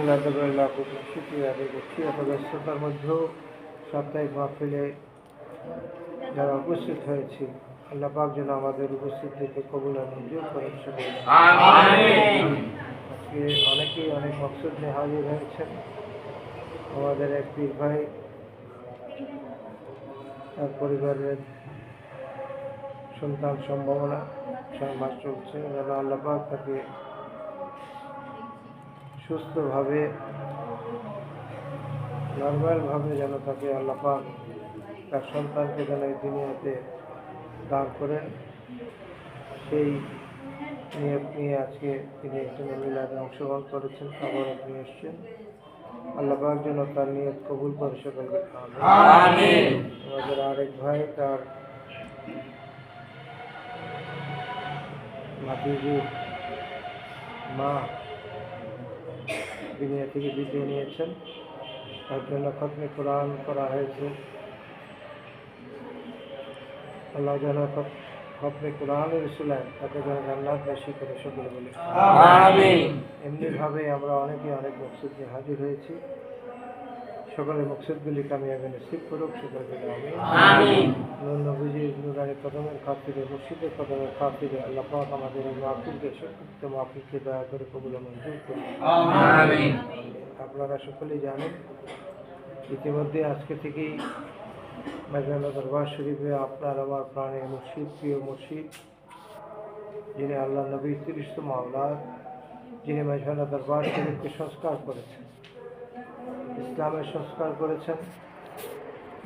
আল্লাহ তাআলা শুকরিয়া আদায় করছি। ব্যস্ততার মধ্যেও সাপ্তাহিক মাহফিলে যারা উপস্থিত হয়েছি, আল্লাহ পাক যেন আমাদের উপস্থিতিকে কবুল আর মঞ্জুর করেন। আজকে অনেকেই অনেক মকসদ নিয়ে হাজির হয়েছেন। আমাদের এক পীর ভাই, তার পরিবারের সন্তান সম্ভাবনা 6 মাস চলছে, যেন আল্লাহ পাক তাকে সুস্থভাবে নর্মালভাবে যেন তাকে আল্লাহ পাক তার সন্তানকে যেন এই দুনিয়াতে দান করেন, সেই নিয়ত নিয়ে আজকে তিনি এখানে মিলাদে অংশগ্রহণ করেছেন, খবর নিয়ে এসছেন। আল্লাহ পাক যেন তার নিয়ত কবুল করে সকলকে। আমাদের আরেক ভাই, তার ভাতিজির মা দুনিয়া থেকে বিদায় নিয়েছেন, তার জন্য খতমে কোরআন করা হয়েছে। আল্লাহ যেন খতমে কোরআনের উসিলায় তাকে যেন জান্নাতবাসী করে সকলে বলে আমিন। এমনিভাবে আমরা অনেক মকসদ নিয়ে হাজির হয়েছি। সকলের মকসদগুলি কামিয়াবি নসিব করুক, সকলে বলে আমিন। নূর নবীজির নুরানি কদমের খাতিরে, মুর্শিদের কদমের খাতিরে আল্লাহ পাক আমাদের এই মাহফিলকে, সংক্ষিপ্ত মাহফিলকে দয়া করে কবুল মঞ্জুর করুন। আমিন। আপনারা সকলেই জানেন, ইতিমধ্যে আজকে থেকেই মেঘনা দরবার শরীফে আপনার আমার প্রাণের মুর্শিদ, প্রিয় মুর্শিদ, যিনি আল্লাহ নবীর 30তম আওলাদ, যিনি মেঘনা দরবার শরীফকে সংস্কার করেছেন, ইসলামের সংস্কার করেছেন,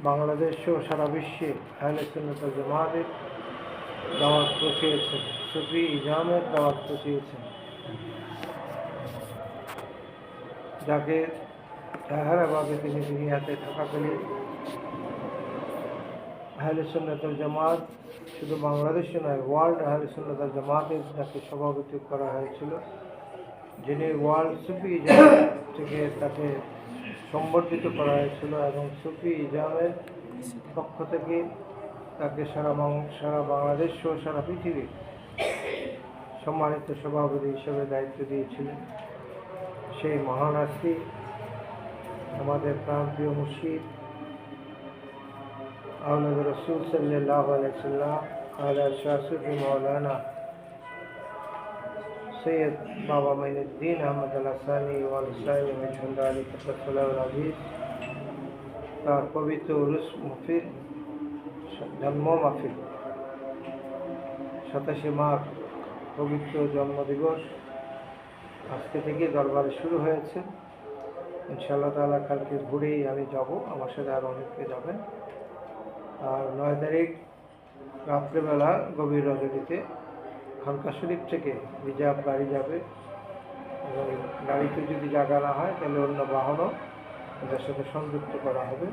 বাংলাদেশ সহ সারা বিশ্বে আহলে সুন্নাত ওয়াল জামাতের দাওয়াত পৌঁছিয়েছেন, সুফি ইজামের দাওয়াত পৌঁছিয়েছেন, যাকে জাহেরাভাবে তিনি দুনিয়াতে থাকাকালীন আহলে সুন্নাত ওয়াল জামাত শুধু বাংলাদেশে নয়, ওয়ার্ল্ড আহলে সুন্নাত ওয়াল জামাতের যাকে সভাপতি করা হয়েছিল, যিনি ওয়ার্ল্ড সুফি ইজাম থেকে তাকে সম্বর্ধিত করা হয়েছিল, এবং সুফি ইজামের পক্ষ থেকে তাকে সারা বাংলাদেশ সহ সারা পৃথিবীর সম্মানিত সভাপতি হিসেবে দায়িত্ব দিয়েছিলেন। সেই মহান হাস্তি আমাদের প্রাণপ্রিয় মুর্শিদ আওলাদ রাসূল সাল্লাল্লাহু আলাইহি ওয়াসাল্লাম আলা শাসুফি মাওলানা সৈয়দ বাবা মাইনুদ্দিন আহমদ আল-হাসানি ওয়াল সাইয়্যিদ মেজবান আলী কাদ্দাসাল্লাহু আজিজ, তার পবিত্র উরুস মাহফিল, জন্ম মাহফিল, 27 মাঘ পবিত্র জন্মদিবস আজকে থেকে দরবারে শুরু হয়েছে। ইনশাআল্লাহ তাআলা কালকে ভোরেই আমি যাব, আমার সাথে আরও অনেকে যাবেন। আর 9 তারিখ রাত্রেবেলা গভীর রজনীতে খানকা শরীফ থেকে রিজার্ভ গাড়ি যাবে, এবং গাড়িতে যদি জায়গা না হয় তাহলে অন্য বাহনও এদের সাথে সংযুক্ত করা হবে।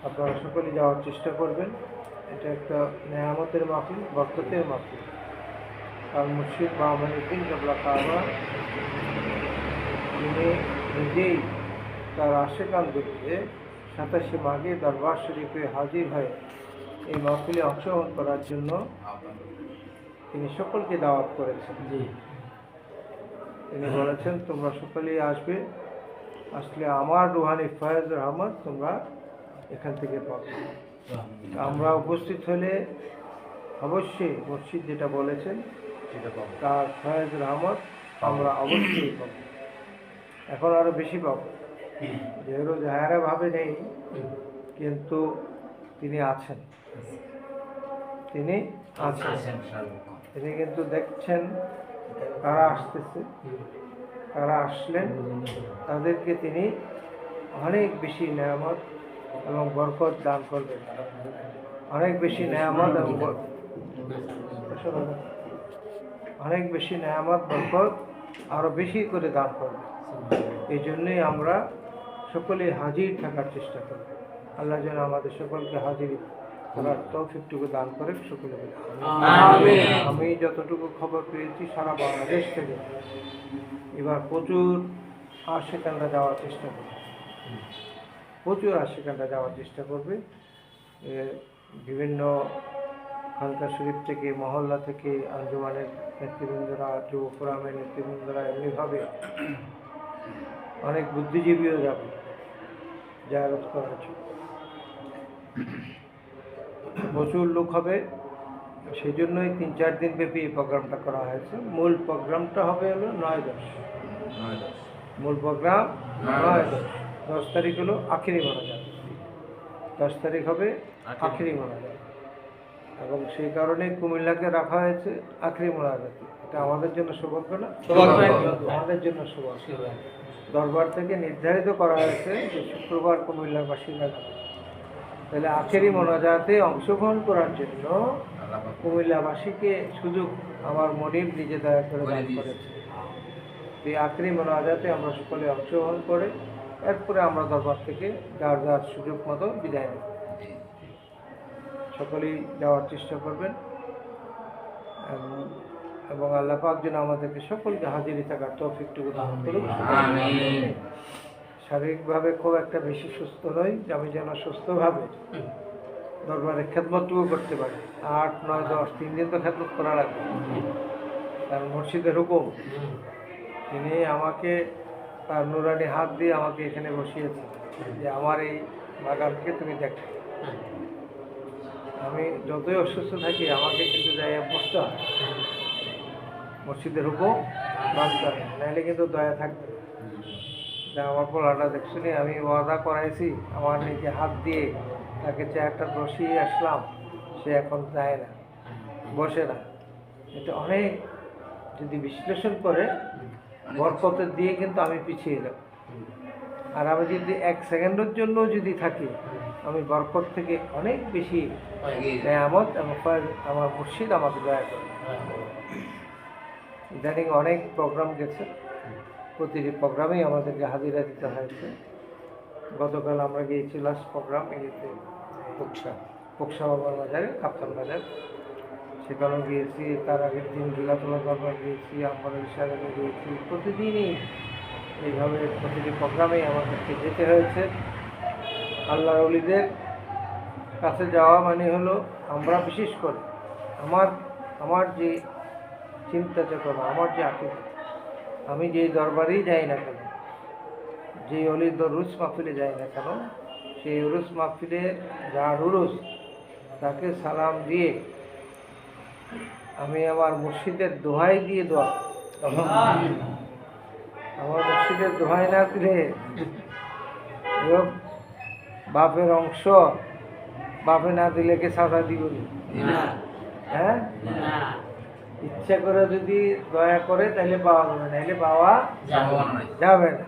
আপনারা সকলেই যাওয়ার চেষ্টা করবেন। এটা একটা নেয়ামতের মাহফিল, বরকতের মাহফিল। আর মুর্শিদ বাবা মাইনুদ্দিন কেবলা কাবা তিনি নিজেই তার আশেকানদেরকে 27 মাঘে দরবার শরীফে হাজির হয়ে এই মাহফিলে অংশগ্রহণ করার জন্য তিনি সকলকে দাওয়াত করেছেন। তিনি বলেছেন, তোমরা সকলেই আসবে, আসলে আমার রুহানি ফয়েজ রহমত তোমরা এখান থেকে পাবে। আমরা উপস্থিত হলে অবশ্যই মুর্শিদ যেটা বলেছেন তার ফয়েজ রহমত আমরা অবশ্যই পাবো, এখন আরও বেশি পাবো, যেহেতু জাহেরাভাবে নেই, কিন্তু তিনি আছেন, তিনি কিন্তু দেখছেন কারা আসতেছে, কারা আসলেন, তাদেরকে তিনি অনেক বেশি নেয়ামত এবং বরকত দান করবেন, অনেক বেশি নেয়ামত এবং অনেক বেশি নেয়ামত বরকত আরও বেশি করে দান করবেন। এই জন্যই আমরা সকলেই হাজির থাকার চেষ্টা করব। আল্লাহ যেন আমাদের সকলকে হাজির করার তৌফিকটুকু দান করেন, সকলে বলে আমিন। আমি যতটুকু খবর পেয়েছি সারা বাংলাদেশ থেকে এবার প্রচুর আশিকানরা যাওয়ার চেষ্টা করবে, প্রচুর আশিকানরা যাওয়ার চেষ্টা করবে। বিভিন্ন খানকা শরীফ থেকে, মহল্লা থেকে, আঞ্জুমানের নেতৃবৃন্দরা, যুব ফোরামের নেতৃবৃন্দরা, এমনিভাবে অনেক বুদ্ধিজীবীও যাবে জিয়ারত করার জন্য। প্রচুর লোক হবে, সেই জন্যই 3-4 দিন ব্যাপী এই প্রোগ্রামটা করা হয়েছে। মূল প্রোগ্রামটা হবে হলো 9-10, মূল প্রোগ্রাম 9-10। 10 তারিখ হলো আখিরি মোনাজাত, 10 তারিখ হবে আখিরি মোনাজাত, এবং সেই কারণে কুমিল্লাকে রাখা হয়েছে আখিরি মোনাজাত। এটা আমাদের জন্য সৌভাগ্য না? আমাদের জন্য সৌভাগ্য। দরবার থেকে নির্ধারিত করা হয়েছে যে শুক্রবার কুমিল্লাবাসীরা যাবে, তাহলে আখেরি মোনাজাতে অংশগ্রহণ করার জন্য কুমিল্লাবাসীকে সুযোগ আমার মনিব নিজে দয়া করে দান করেছে। এই আখেরি মোনাজাতে আমরা সকলে অংশগ্রহণ করে এরপরে আমরা দরবার থেকে যার যার সুযোগ মতো বিদায় নেব। সকলেই যাওয়ার চেষ্টা করবেন এবং আল্লাহ পাক যেন আমাদেরকে সকলকে হাজিরি থাকার তৌফিকটুকু দান করুন। শারীরিকভাবে খুব একটা বেশি সুস্থ নই, আমি যেন সুস্থভাবে দরবারে খেদমতটুকু করতে পারি। 8, 9, 10 3 দিন তো খেদমত করা লাগবে, কারণ মুর্শিদের হুকুম। তিনি আমাকে তার নুরানি হাত দিয়ে আমাকে এখানে বসিয়েছে যে আমার এই বাগানকে তুমি দেখো। আমি যতই অসুস্থ থাকি আমাকে কিন্তু যাই বসতে হয়, মসজিদের হুকুম মানতে হয়, নাহলে কিন্তু দয়া থাকবে না। আমার পোলাটা দেখছুনি, আমি ওয়াদা করাইছি আমার নিজে হাত দিয়ে তাকে চেয়ারটা বসিয়ে আসলাম, সে এখন যায় না, বসে না। এটা অনেক যদি বিশ্লেষণ করে বরকতের দিয়ে কিন্তু আমি পিছিয়ে যাব। আর আমি যদি 1 সেকেন্ডের জন্য যদি থাকি, আমি বরকত থেকে অনেক বেশি নেয়ামত এবং আমার মুর্শিদ আমাকে দয়া করে। ইদানিং অনেক প্রোগ্রাম গেছে, প্রতিটি প্রোগ্রামেই আমাদেরকে হাজিরা দিতে হয়েছে। গতকাল আমরা গিয়েছি লাস্ট প্রোগ্রাম এতে পোকসা বাবার বাজারে, কাপ্তান বাজার, সেখানেও গিয়েছি। তার আগের দিন গিলাতলা দরবার গিয়েছি, আম্বরের সাগরে গিয়েছি। প্রতিদিনই এইভাবে প্রতিটি প্রোগ্রামেই আমাদেরকে যেতে হয়েছে। আল্লাহর ওলিদের কাছে যাওয়া মানে হলো, আমরা বিশেষ করে আমার যে চিন্তা চেতনা, আমার যে আকিদা, আমি যেই দরবারেই যাই না কেন, যেই অলির উরুস মাহফিলে যাই না কেন, সেই উরুস মাহফিলে যার উরুস তাকে সালাম দিয়ে আমি আমার মুর্শিদের দোহাই দিয়ে দোয়া, আমার মুর্শিদের দোহাই না দিলে বাপের অংশ বাপে না দিলে কে সাদা দিব? হ্যাঁ, ইচ্ছা করে যদি দয়া করে তাহলে পাওয়া যাবে, নাহলে পাওয়া যাবে না।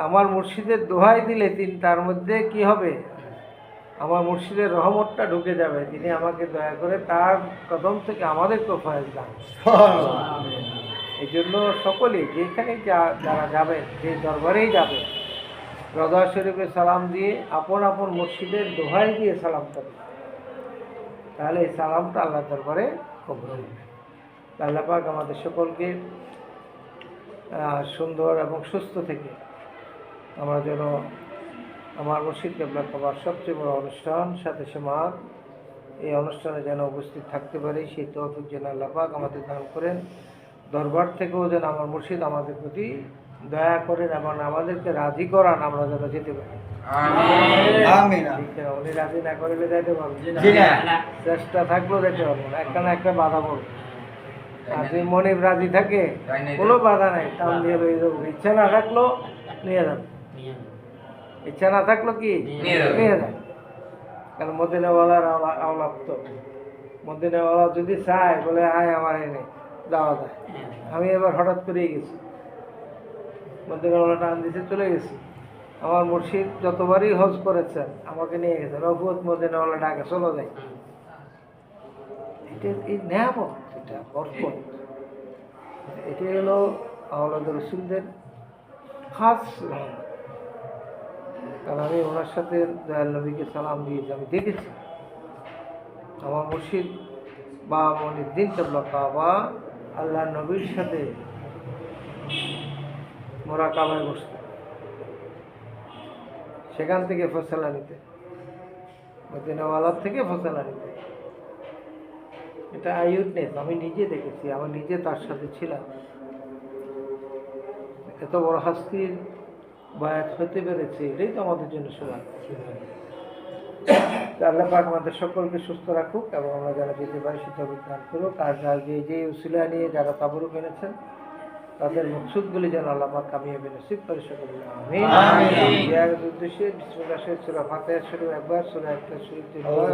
আমার মুর্শিদের দোহাই দিলে তার মধ্যে কি হবে? আমার মুর্শিদের রহমতটা ঢুকে যাবে। তিনি আমাকে দয়া করে তার কদম থেকে আমাদেরকে ফয়েজ দান। এই জন্য সকলেই যেখানে যারা যাবেন, যে দরবারেই যাবে, রওজা শরীফে সালাম দিয়ে আপন আপন মুর্শিদের দোহাই দিয়ে সালাম করবে, তাহলে এই সালামটা আল্লাহ দরবারে কবুল হবে। আল্লাহ পাক আমাদের সকলকে সুন্দর এবং সুস্থ থেকে আমরা যেন আমার মুর্শিদ কেবলা খাবার সবচেয়ে বড় অনুষ্ঠান সাথে সমাজ, এই অনুষ্ঠানে যেন উপস্থিত থাকতে পারি, সেই তৌফিক যেন আল্লাহ পাক আমাদের দান করেন। দরবার থেকেও যেন আমার মুর্শিদ আমাদের প্রতি দয়া করেন এবং আমাদেরকে রাজি করান, আমরা যেন যেতে পারি। উনি রাজি না করলে যেতে পারবো, চেষ্টা থাকলেও যেতে পারবো না, একটা না একটা বাধা পড়বে। আর যদি মনে রাজি থাকে কোনো বাধা নাই, টান দিয়ে লয়ে যাবো। ইচ্ছা না থাকলো নিয়ে যাবো, ইচ্ছা না থাকলো কি নিয়ে যাবে। কারণ মদিনাওয়ালার আওলাদ তো, মদিনাওয়ালা যদি চায় বলে আয় আমার এনে যাওয়া যায়। আমি এবার হঠাৎ করেই গেছি, মদিনাওয়ালা টান দিতে চলে গেছি। আমার মুর্শিদ যতবারই হজ করেছেন আমাকে নিয়ে গেছে, রফুত মদিনাওয়ালা ডাকে চলো যাই। এটা এই নেয়ামত, এটা বরকত, এটাই হলো আওলাদ রসুলদের খাস রহমত। কারণ আমি ওনার সাথে দয়াল নবীকে সালাম দিয়েছি, আমি দেখেছি আমার মুর্শিদ বা মনিদ্দিন কেবলা কাবা আল্লাহ নবীর সাথে মোরাকাবায় বসতে, সেখান থেকে ফয়সালা নিতে, মদিনাওয়ালার থেকে ফয়সালা নিতে। এটা আই উইটনেস, আমি নিজে দেখেছি, আমি নিজে তার সাথে ছিলাম। এত বড় হাস্তির বায়াত হতে পেরেছে, এটাই তো আমাদের জন্য সৌভাগ্য। আল্লাহ পাক আমাদের সকলকে সুস্থ রাখুক এবং আমরা যারা যেতে পারি সেটা দান করুক। আর যারা যে উসিলা নিয়ে যারা তাবরুক এনেছেন তাদের মকসুদগুলি যেন আল্লাহ পাক কামিয়াবি নসিব করে সকলে আমিন। জিয়ারতের উদ্দেশ্যে বিসমিল্লাহ শরীফ সূরা ফাতিহা শরীফ একবার, সূরা ইখলাস শরীফ তিনবার।